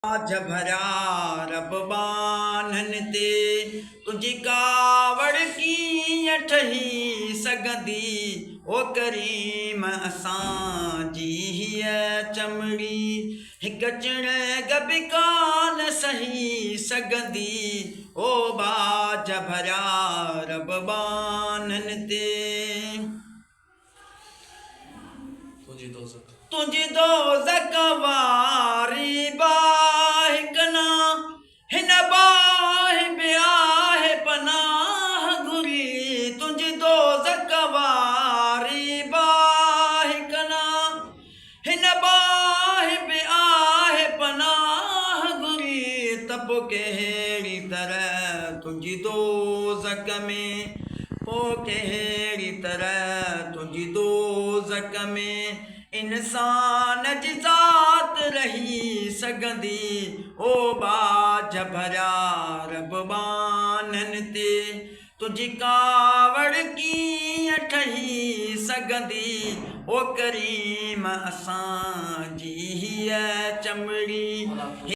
आज भरा रब बानन ते तुझी कावड़ की ठही सगंदी ओ करीम असां जी हीअ चमड़ी हिक चिण गबि कान सही सगंदी ओ बाज भरा रब बानन ते तुझी दोज़ख वारी बाह कना हिन बाह में आहे पनाह घुरी तुझी दोज़ख वारी बाह कना हिन बाह में आहे पनाह घुरी तब कहिड़ी तरह तुझी दोज़ख में कहिड़ी तरह तुझी दोज़ख में इंसान जी ज़ात रही सगंदी ओ बाज भरा रब बानन ते तुझी कावड़ की ठही सगंदी ओ करीम असां जी हीअ चमड़ी।